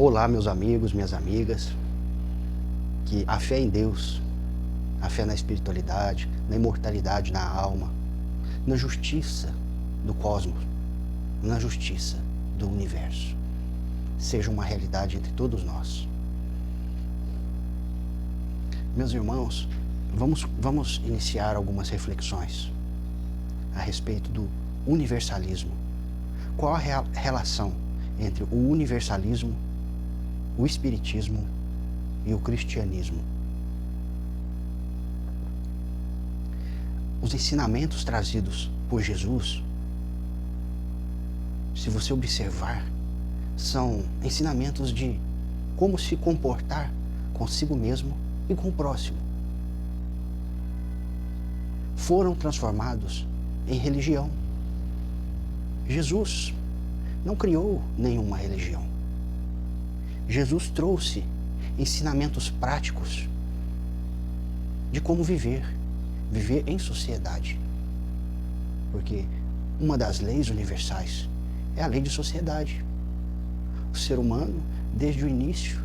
Olá, meus amigos, minhas amigas, que a fé em Deus, a fé na espiritualidade, na imortalidade, na alma, na justiça do cosmos, na justiça do universo, seja uma realidade entre todos nós. Meus irmãos, vamos iniciar algumas reflexões a respeito do universalismo. Qual a relação entre o universalismo, o espiritismo e o cristianismo? Os ensinamentos trazidos por Jesus, se você observar, são ensinamentos de como se comportar consigo mesmo e com o próximo. Foram transformados em religião. Jesus não criou nenhuma religião. Jesus trouxe ensinamentos práticos de como viver em sociedade. Porque uma das leis universais é a lei de sociedade. O ser humano, desde o início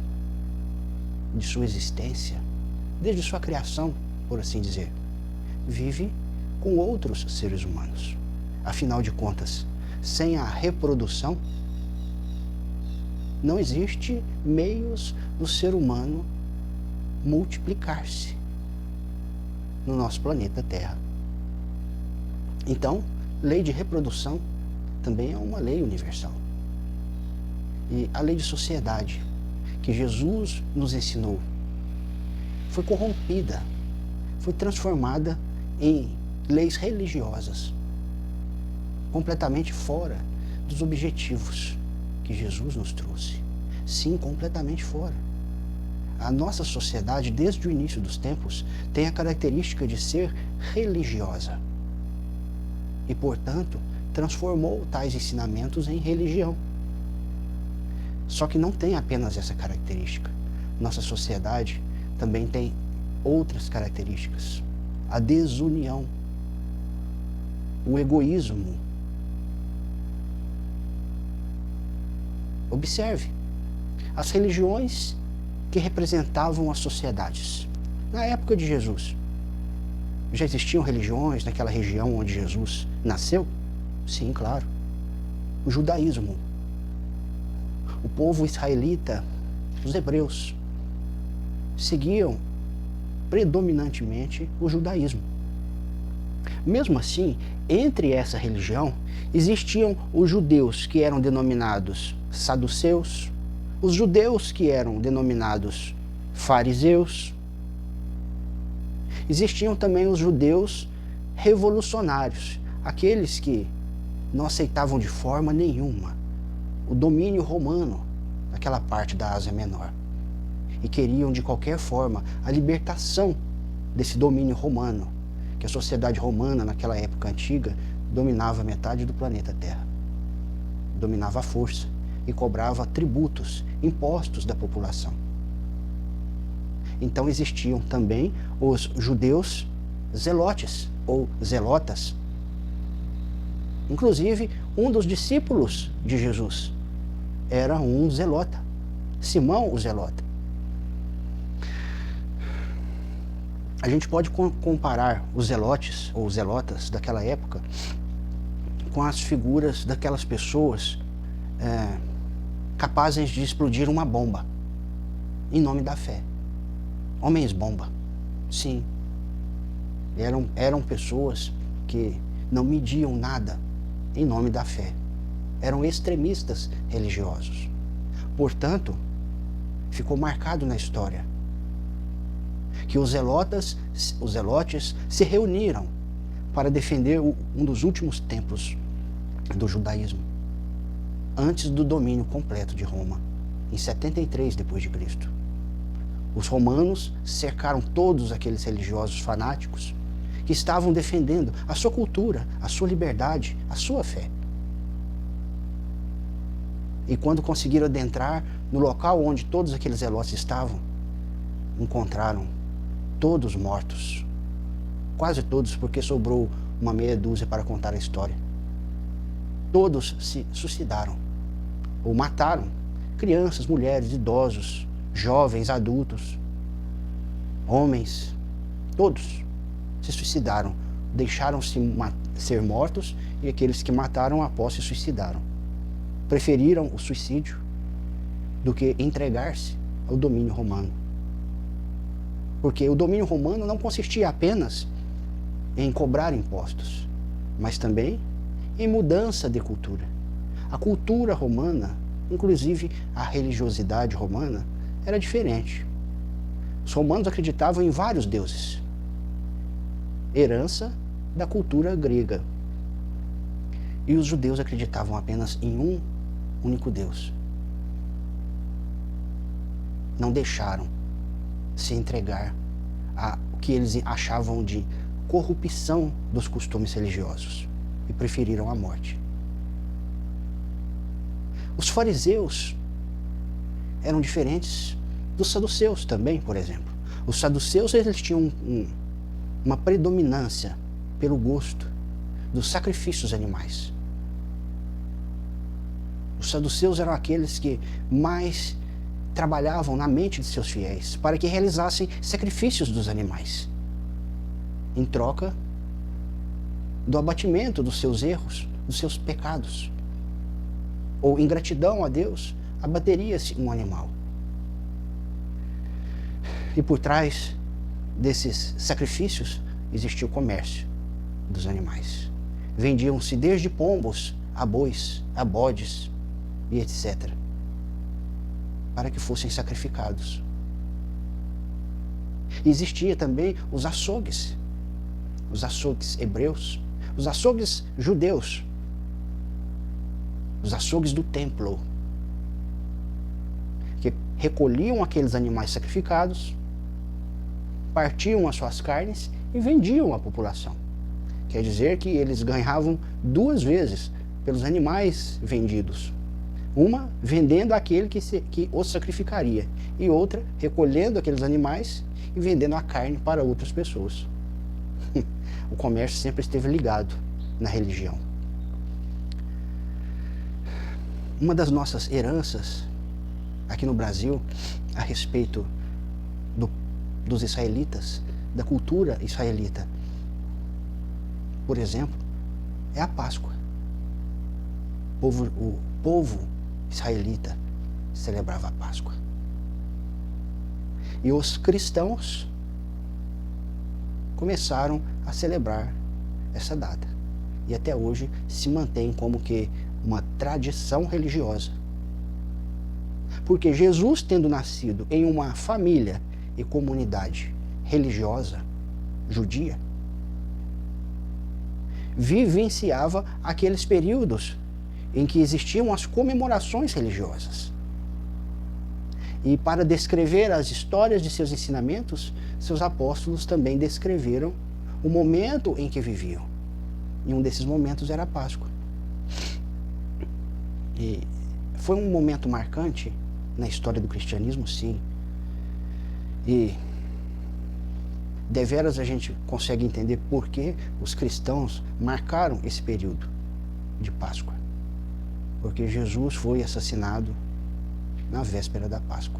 de sua existência, desde sua criação, por assim dizer, vive com outros seres humanos. Afinal de contas, sem a reprodução, não existe meios do ser humano multiplicar-se no nosso planeta Terra. Então, lei de reprodução também é uma lei universal. E a lei de sociedade que Jesus nos ensinou foi corrompida, foi transformada em leis religiosas, completamente fora dos objetivos que Jesus nos trouxe. Sim, completamente fora. A nossa sociedade, desde o início dos tempos, tem a característica de ser religiosa. E, portanto, transformou tais ensinamentos em religião. Só que não tem apenas essa característica. Nossa sociedade também tem outras características. A desunião, o egoísmo. Observe, as religiões que representavam as sociedades. Na época de Jesus, já existiam religiões naquela região onde Jesus nasceu? Sim, claro. O judaísmo. O povo israelita, os hebreus, seguiam predominantemente o judaísmo. Mesmo assim, entre essa religião, existiam os judeus que eram denominados saduceus, os judeus que eram denominados fariseus. Existiam também os judeus revolucionários, aqueles que não aceitavam de forma nenhuma o domínio romano naquela parte da Ásia Menor e queriam de qualquer forma a libertação desse domínio romano, que a sociedade romana naquela época antiga dominava metade do planeta Terra, dominava a força e cobrava tributos, impostos da população. Então existiam também os judeus zelotes ou zelotas. Inclusive, um dos discípulos de Jesus era um zelota, Simão o Zelota. A gente pode comparar os zelotes ou zelotas daquela época com as figuras daquelas pessoas capazes de explodir uma bomba em nome da fé. Homens-bomba, sim. Eram pessoas que não mediam nada em nome da fé. Eram extremistas religiosos. Portanto, ficou marcado na história que os zelotes se reuniram para defender um dos últimos tempos do judaísmo, antes do domínio completo de Roma, em 73 d.C. Os romanos cercaram todos aqueles religiosos fanáticos que estavam defendendo a sua cultura, a sua liberdade, a sua fé. E quando conseguiram adentrar no local onde todos aqueles zelotes estavam, encontraram todos mortos. Quase todos, porque sobrou uma meia dúzia para contar a história. Todos se suicidaram ou mataram crianças, mulheres, idosos, jovens, adultos, homens, todos se suicidaram, deixaram-se ser mortos, e aqueles que mataram após se suicidaram. Preferiram o suicídio do que entregar-se ao domínio romano. Porque o domínio romano não consistia apenas em cobrar impostos, mas também em mudança de cultura. A cultura romana, inclusive a religiosidade romana, era diferente. Os romanos acreditavam em vários deuses, herança da cultura grega. E os judeus acreditavam apenas em um único Deus. Não deixaram se entregar a o que eles achavam de corrupção dos costumes religiosos e preferiram a morte. Os fariseus eram diferentes dos saduceus também, por exemplo. Os saduceus, eles tinham uma predominância pelo gosto dos sacrifícios animais. Os saduceus eram aqueles que mais trabalhavam na mente de seus fiéis para que realizassem sacrifícios dos animais, em troca do abatimento dos seus erros, dos seus pecados. Ou em gratidão a Deus, abateria-se um animal. E por trás desses sacrifícios existia o comércio dos animais. Vendiam-se desde pombos a bois, a bodes e etc., para que fossem sacrificados. Existia também os açougues hebreus, os açougues judeus, os açougues do templo, que recolhiam aqueles animais sacrificados, partiam as suas carnes e vendiam à população. Quer dizer que eles ganhavam duas vezes pelos animais vendidos. Uma vendendo aquele que os sacrificaria, e outra recolhendo aqueles animais e vendendo a carne para outras pessoas. O comércio sempre esteve ligado na religião. Uma das nossas heranças aqui no Brasil a respeito dos israelitas, da cultura israelita, por exemplo, é a Páscoa. O povo israelita celebrava a Páscoa. E os cristãos começaram a celebrar essa data. E até hoje se mantém como que uma tradição religiosa. Porque Jesus, tendo nascido em uma família e comunidade religiosa judia, vivenciava aqueles períodos em que existiam as comemorações religiosas. E para descrever as histórias de seus ensinamentos, seus apóstolos também descreveram o momento em que viviam. E um desses momentos era a Páscoa. E foi um momento marcante na história do cristianismo, sim. E deveras a gente consegue entender por que os cristãos marcaram esse período de Páscoa. Porque Jesus foi assassinado na véspera da Páscoa.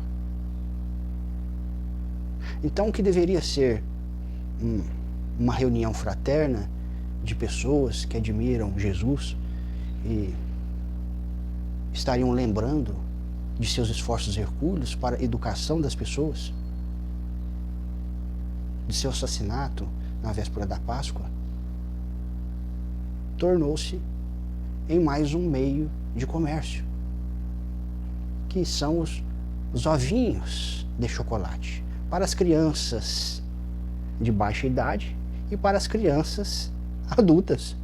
Então, o que deveria ser uma reunião fraterna de pessoas que admiram Jesus e estariam lembrando de seus esforços hercúleos para a educação das pessoas, de seu assassinato na véspera da Páscoa, tornou-se em mais um meio de comércio, que são os ovinhos de chocolate para as crianças de baixa idade e para as crianças adultas.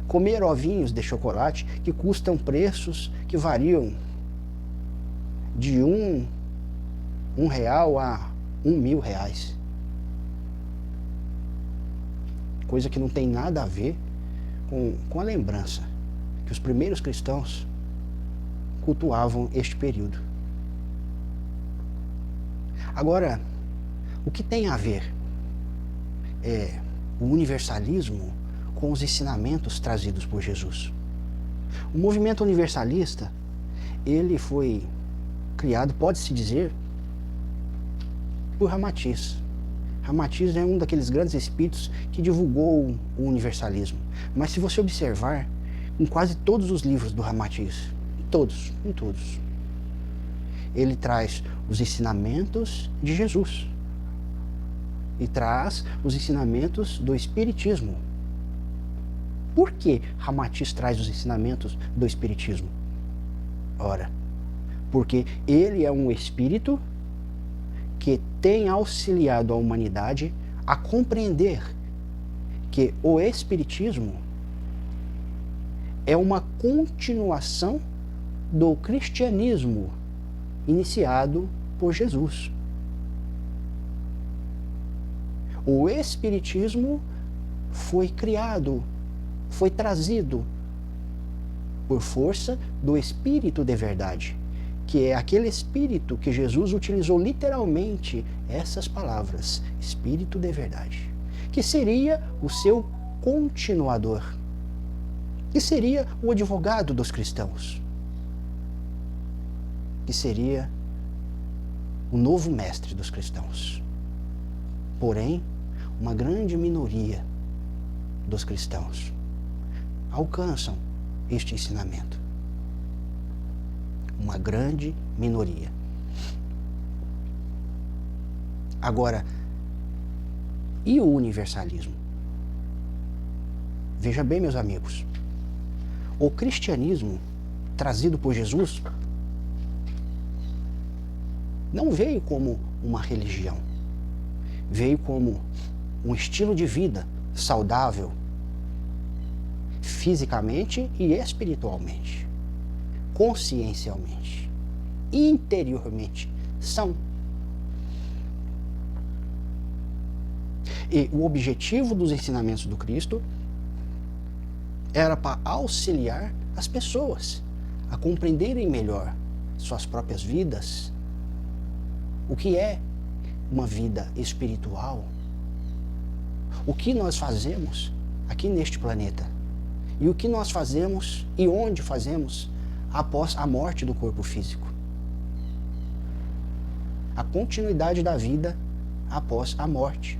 Comer ovinhos de chocolate que custam preços que variam de um real a R$1.000. Coisa que não tem nada a ver com a lembrança que os primeiros cristãos cultuavam este período. Agora, o que tem a ver o universalismo com os ensinamentos trazidos por Jesus? O movimento universalista ele foi criado, pode-se dizer, por Ramatiz. Ramatiz é um daqueles grandes espíritos que divulgou o universalismo. Mas se você observar, em quase todos os livros do Ramatiz, em todos, ele traz os ensinamentos de Jesus e traz os ensinamentos do Espiritismo. Por que Ramatiz traz os ensinamentos do Espiritismo? Ora, porque ele é um espírito que tem auxiliado a humanidade a compreender que o Espiritismo é uma continuação do cristianismo iniciado por Jesus. O Espiritismo foi criado, foi trazido por força do Espírito de verdade, que é aquele Espírito que Jesus utilizou literalmente essas palavras, Espírito de verdade, que seria o seu continuador, que seria o advogado dos cristãos, que seria o novo mestre dos cristãos. Porém, uma grande minoria dos cristãos alcançam este ensinamento. Uma grande minoria. Agora, e o universalismo? Veja bem, meus amigos, o cristianismo trazido por Jesus não veio como uma religião, veio como um estilo de vida saudável, fisicamente e espiritualmente, consciencialmente, interiormente, são. E o objetivo dos ensinamentos do Cristo era para auxiliar as pessoas a compreenderem melhor suas próprias vidas, o que é uma vida espiritual, o que nós fazemos aqui neste planeta e o que nós fazemos e onde fazemos após a morte do corpo físico. A continuidade da vida após a morte.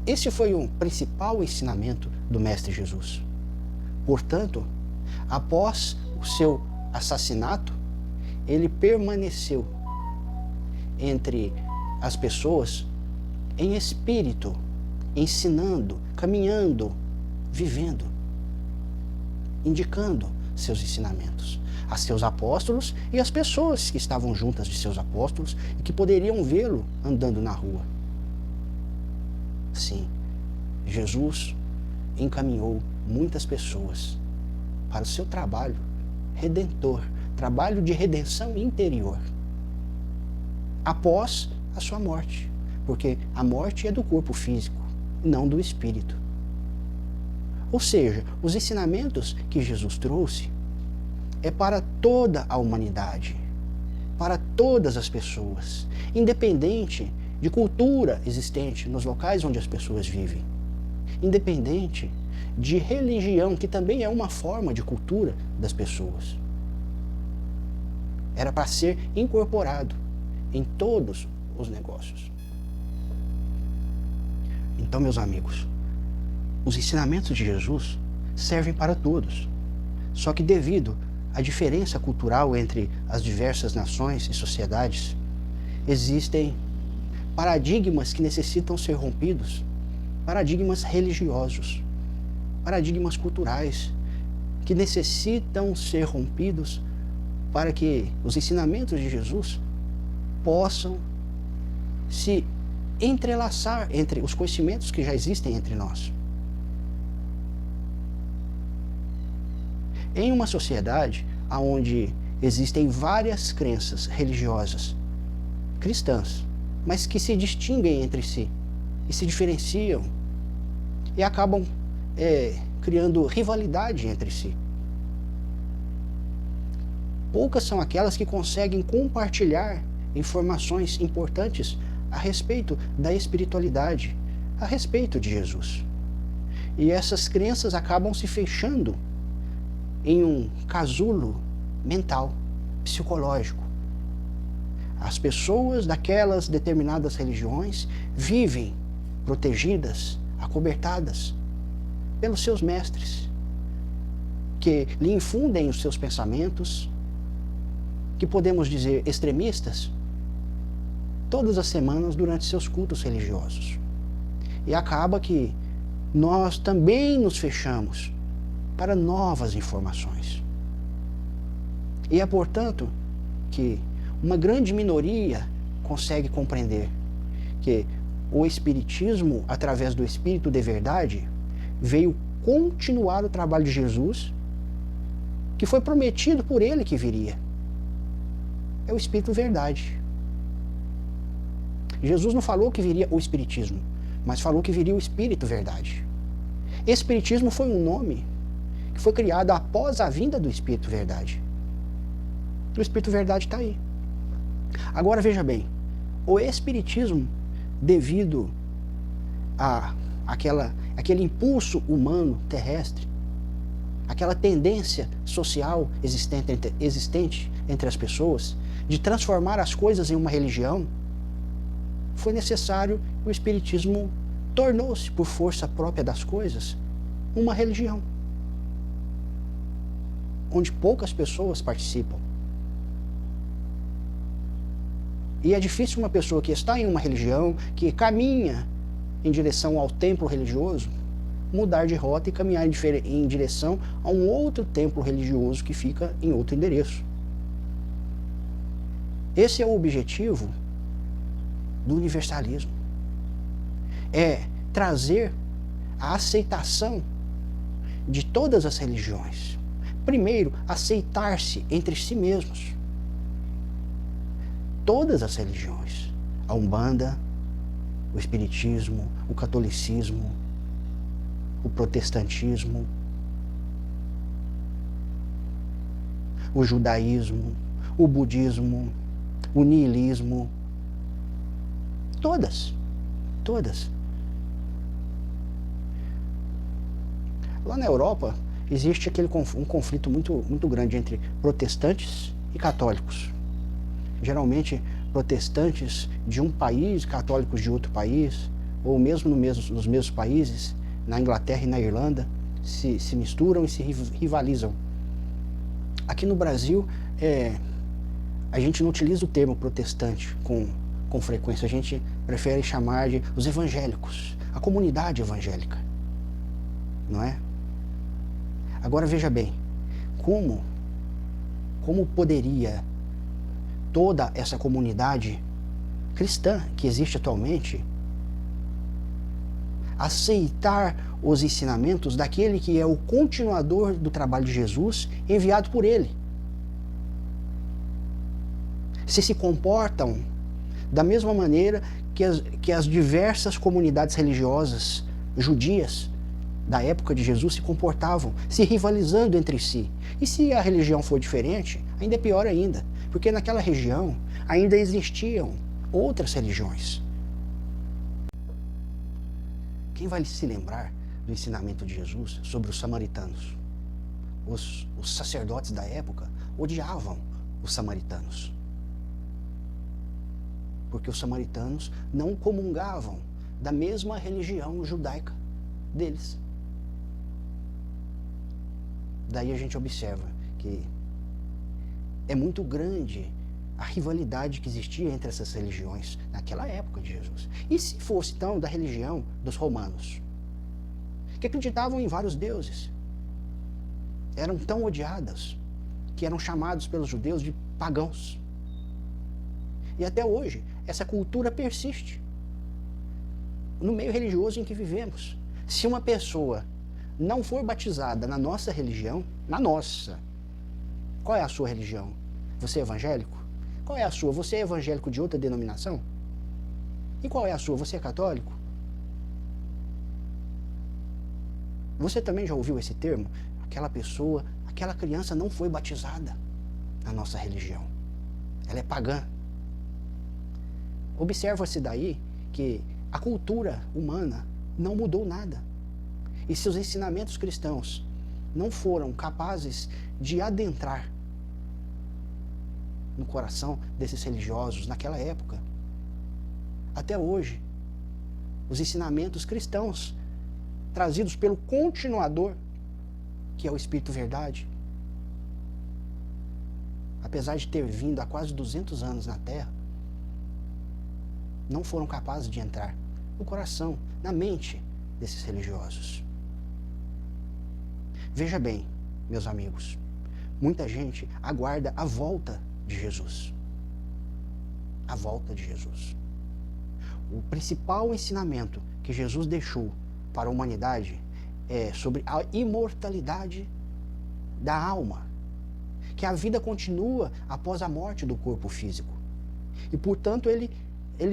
Esse foi o principal ensinamento do Mestre Jesus. Portanto, após o seu assassinato, ele permaneceu entre as pessoas em espírito, ensinando, caminhando, vivendo, indicando seus ensinamentos a seus apóstolos e às pessoas que estavam juntas de seus apóstolos e que poderiam vê-lo andando na rua. Sim, Jesus encaminhou muitas pessoas para o seu trabalho redentor, trabalho de redenção interior, após a sua morte, porque a morte é do corpo físico, não do espírito. Ou seja, os ensinamentos que Jesus trouxe é para toda a humanidade, para todas as pessoas, independente de cultura existente nos locais onde as pessoas vivem, independente de religião, que também é uma forma de cultura das pessoas. Era para ser incorporado em todos os negócios. Então, meus amigos, os ensinamentos de Jesus servem para todos. Só que devido à diferença cultural entre as diversas nações e sociedades, existem paradigmas que necessitam ser rompidos, paradigmas religiosos, paradigmas culturais que necessitam ser rompidos para que os ensinamentos de Jesus possam se entrelaçar entre os conhecimentos que já existem entre nós. Em uma sociedade onde existem várias crenças religiosas cristãs, mas que se distinguem entre si e se diferenciam e acabam criando rivalidade entre si. Poucas são aquelas que conseguem compartilhar informações importantes a respeito da espiritualidade, a respeito de Jesus. E essas crenças acabam se fechando em um casulo mental, psicológico. As pessoas daquelas determinadas religiões vivem protegidas, acobertadas pelos seus mestres, que lhe infundem os seus pensamentos, que podemos dizer extremistas, todas as semanas durante seus cultos religiosos. E acaba que nós também nos fechamos para novas informações. E é, portanto, que uma grande minoria consegue compreender que o Espiritismo, através do Espírito de Verdade, veio continuar o trabalho de Jesus, que foi prometido por ele que viria. É o Espírito Verdade. Jesus não falou que viria o Espiritismo, mas falou que viria o Espírito Verdade. Espiritismo foi um nome que foi criado após a vinda do Espírito Verdade. O Espírito Verdade está aí. Agora veja bem, o Espiritismo, devido a aquele impulso humano terrestre, aquela tendência social existente entre as pessoas, de transformar as coisas em uma religião, foi necessário, o Espiritismo tornou-se, por força própria das coisas, uma religião, onde poucas pessoas participam. E é difícil uma pessoa que está em uma religião, que caminha em direção ao templo religioso, mudar de rota e caminhar em direção a um outro templo religioso que fica em outro endereço. Esse é o objetivo do universalismo. É trazer a aceitação de todas as religiões. Primeiro, aceitar-se entre si mesmos. Todas as religiões. A Umbanda, o Espiritismo, o Catolicismo, o Protestantismo, o Judaísmo, o Budismo, o Niilismo. Todas. Lá na Europa, existe um conflito muito grande entre protestantes e católicos. Geralmente, protestantes de um país, católicos de outro país, ou mesmo nos mesmos países, na Inglaterra e na Irlanda, se misturam e se rivalizam. Aqui no Brasil, a gente não utiliza o termo protestante com frequência, a gente prefere chamar de os evangélicos, a comunidade evangélica, não é? Agora veja bem, como poderia toda essa comunidade cristã que existe atualmente aceitar os ensinamentos daquele que é o continuador do trabalho de Jesus, enviado por ele? Se comportam da mesma maneira que as diversas comunidades religiosas judias da época de Jesus se comportavam, se rivalizando entre si. E se a religião for diferente, ainda é pior ainda, porque naquela região ainda existiam outras religiões. Quem vai se lembrar do ensinamento de Jesus sobre os samaritanos? Os sacerdotes da época odiavam os samaritanos, porque os samaritanos não comungavam da mesma religião judaica deles. Daí a gente observa que é muito grande a rivalidade que existia entre essas religiões naquela época de Jesus. E se fosse, então, da religião dos romanos, que acreditavam em vários deuses, eram tão odiadas que eram chamados pelos judeus de pagãos. E até hoje, essa cultura persiste no meio religioso em que vivemos. Se uma pessoa não for batizada na nossa religião, qual é a sua religião? Você é evangélico? Qual é a sua? Você é evangélico de outra denominação? E qual é a sua? Você é católico? Você também já ouviu esse termo? Aquela criança não foi batizada na nossa religião. Ela é pagã. Observa-se daí que a cultura humana não mudou nada. E seus ensinamentos cristãos não foram capazes de adentrar no coração desses religiosos naquela época. Até hoje, os ensinamentos cristãos trazidos pelo continuador, que é o Espírito Verdade, apesar de ter vindo há quase 200 anos na Terra, não foram capazes de entrar no coração, na mente desses religiosos. Veja bem, meus amigos, muita gente aguarda a volta de Jesus. A volta de Jesus. O principal ensinamento que Jesus deixou para a humanidade é sobre a imortalidade da alma, que a vida continua após a morte do corpo físico. E, portanto, ele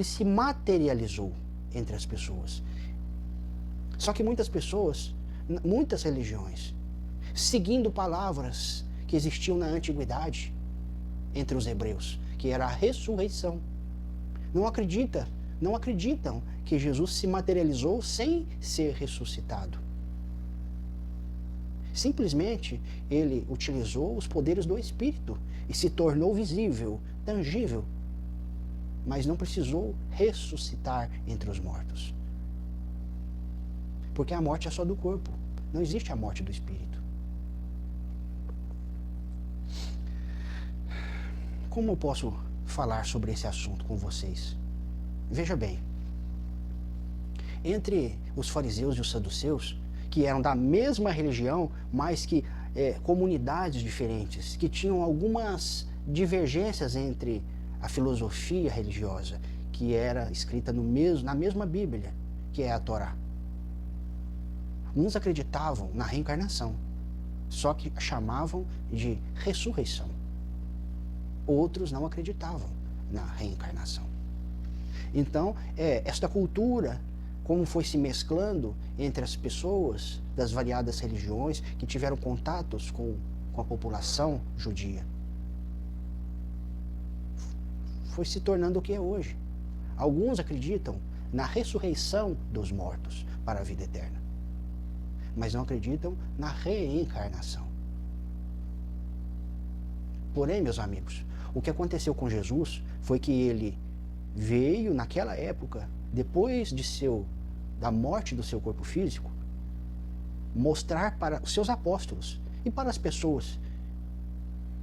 se materializou entre as pessoas. Só que muitas pessoas, muitas religiões, seguindo palavras que existiam na antiguidade entre os hebreus, que era a ressurreição, não acreditam que Jesus se materializou sem ser ressuscitado. Simplesmente ele utilizou os poderes do Espírito e se tornou visível, tangível, mas não precisou ressuscitar entre os mortos. Porque a morte é só do corpo, não existe a morte do Espírito. Como eu posso falar sobre esse assunto com vocês? Veja bem, entre os fariseus e os saduceus, que eram da mesma religião, mas que comunidades diferentes, que tinham algumas divergências entre a filosofia religiosa, que era escrita na mesma Bíblia, que é a Torá. Uns acreditavam na reencarnação, só que chamavam de ressurreição. Outros não acreditavam na reencarnação. Então, esta cultura, como foi se mesclando entre as pessoas das variadas religiões que tiveram contatos com a população judia, foi se tornando o que é hoje. Alguns acreditam na ressurreição dos mortos para a vida eterna, mas não acreditam na reencarnação. Porém, meus amigos, o que aconteceu com Jesus foi que ele veio naquela época, depois da morte do seu corpo físico, mostrar para os seus apóstolos e para as pessoas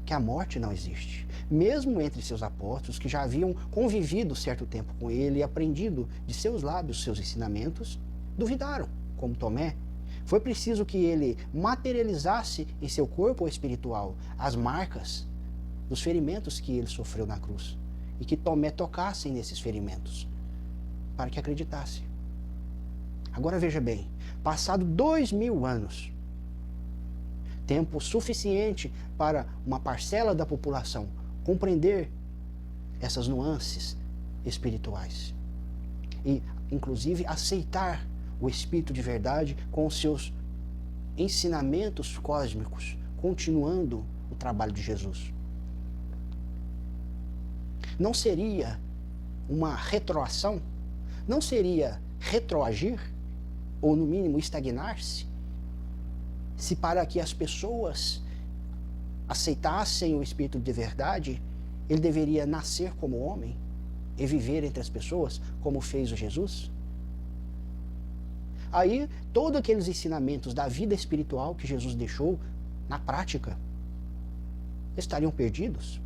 que a morte não existe. Mesmo entre seus apóstolos, que já haviam convivido certo tempo com ele e aprendido de seus lábios seus ensinamentos, duvidaram, como Tomé. Foi preciso que ele materializasse em seu corpo espiritual as marcas dos ferimentos que ele sofreu na cruz, e que Tomé tocasse nesses ferimentos, para que acreditasse. Agora veja bem, passado 2000 anos, tempo suficiente para uma parcela da população compreender essas nuances espirituais e, inclusive, aceitar o Espírito de verdade com os seus ensinamentos cósmicos, continuando o trabalho de Jesus. Não seria uma retroação? Não seria retroagir? Ou, no mínimo, estagnar-se? Se para que as pessoas aceitassem o Espírito de verdade, ele deveria nascer como homem e viver entre as pessoas, como fez o Jesus? Aí, todos aqueles ensinamentos da vida espiritual que Jesus deixou, na prática, estariam perdidos?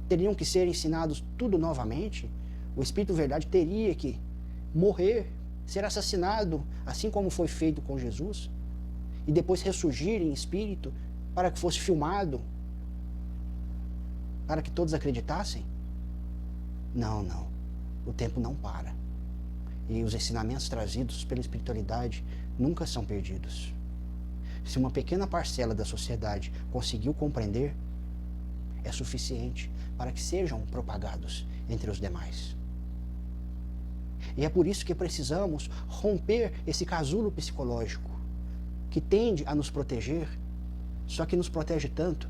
Teriam que ser ensinados tudo novamente? O Espírito Verdade teria que morrer, ser assassinado, assim como foi feito com Jesus, e depois ressurgir em espírito para que fosse filmado, para que todos acreditassem? Não. O tempo não para. E os ensinamentos trazidos pela espiritualidade nunca são perdidos. Se uma pequena parcela da sociedade conseguiu compreender, é suficiente para que sejam propagados entre os demais. E é por isso que precisamos romper esse casulo psicológico que tende a nos proteger, só que nos protege tanto,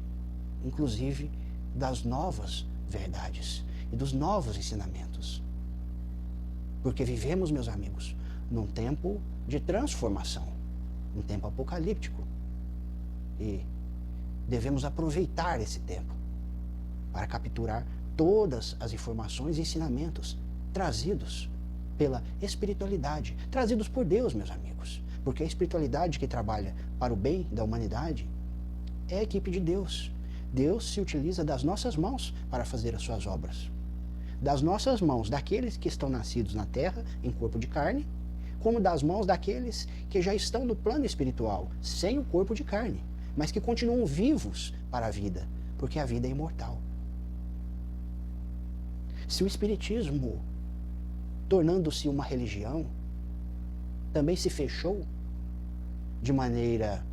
inclusive das novas verdades e dos novos ensinamentos. Porque vivemos, meus amigos, num tempo de transformação, um tempo apocalíptico. E devemos aproveitar esse tempo para capturar todas as informações e ensinamentos trazidos pela espiritualidade, trazidos por Deus, meus amigos. Porque a espiritualidade que trabalha para o bem da humanidade é a equipe de Deus. Deus se utiliza das nossas mãos para fazer as suas obras. Das nossas mãos, daqueles que estão nascidos na terra, em corpo de carne, como das mãos daqueles que já estão no plano espiritual, sem o corpo de carne, mas que continuam vivos para a vida, porque a vida é imortal. Se o Espiritismo, tornando-se uma religião, também se fechou de maneira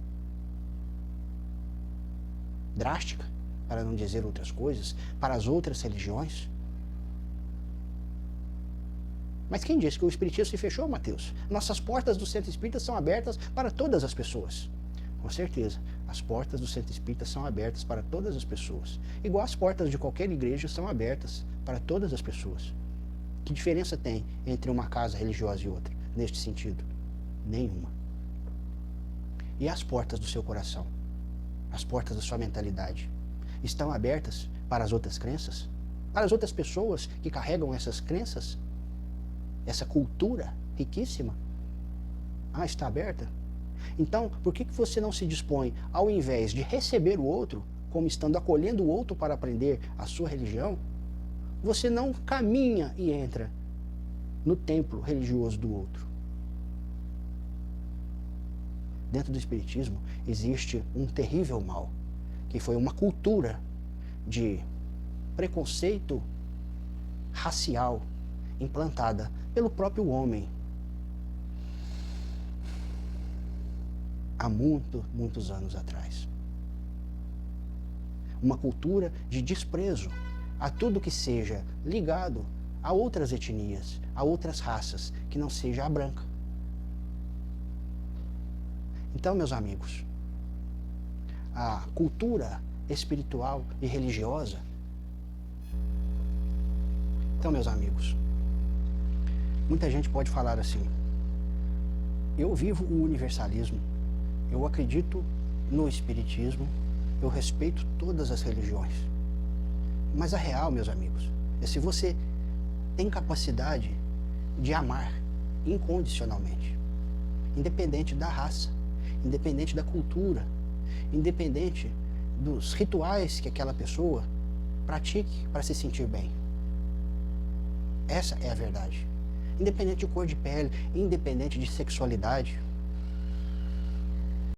drástica, para não dizer outras coisas, para as outras religiões. Mas quem disse que o Espiritismo se fechou, Mateus? Nossas portas do Centro Espírita são abertas para todas as pessoas. Com certeza, as portas do Centro Espírita são abertas para todas as pessoas. Igual as portas de qualquer igreja são abertas para todas as pessoas. Que diferença tem entre uma casa religiosa e outra, neste sentido? Nenhuma. E as portas do seu coração? As portas da sua mentalidade? Estão abertas para as outras crenças? Para as outras pessoas que carregam essas crenças? Essa cultura riquíssima? Está aberta? Então, por que você não se dispõe, ao invés de receber o outro, como estando acolhendo o outro para aprender a sua religião, você não caminha e entra no templo religioso do outro? Dentro do Espiritismo existe um terrível mal, que foi uma cultura de preconceito racial implantada pelo próprio homem há muitos anos atrás. Uma cultura de desprezo a tudo que seja ligado a outras etnias, a outras raças, que não seja a branca. Então, meus amigos, a cultura espiritual e religiosa. Então, meus amigos, muita gente pode falar assim: eu vivo o universalismo, eu acredito no espiritismo, eu respeito todas as religiões. Mas a real, meus amigos, é se você tem capacidade de amar incondicionalmente, independente da raça, independente da cultura, independente dos rituais que aquela pessoa pratique para se sentir bem. Essa é a verdade. Independente de cor de pele, independente de sexualidade.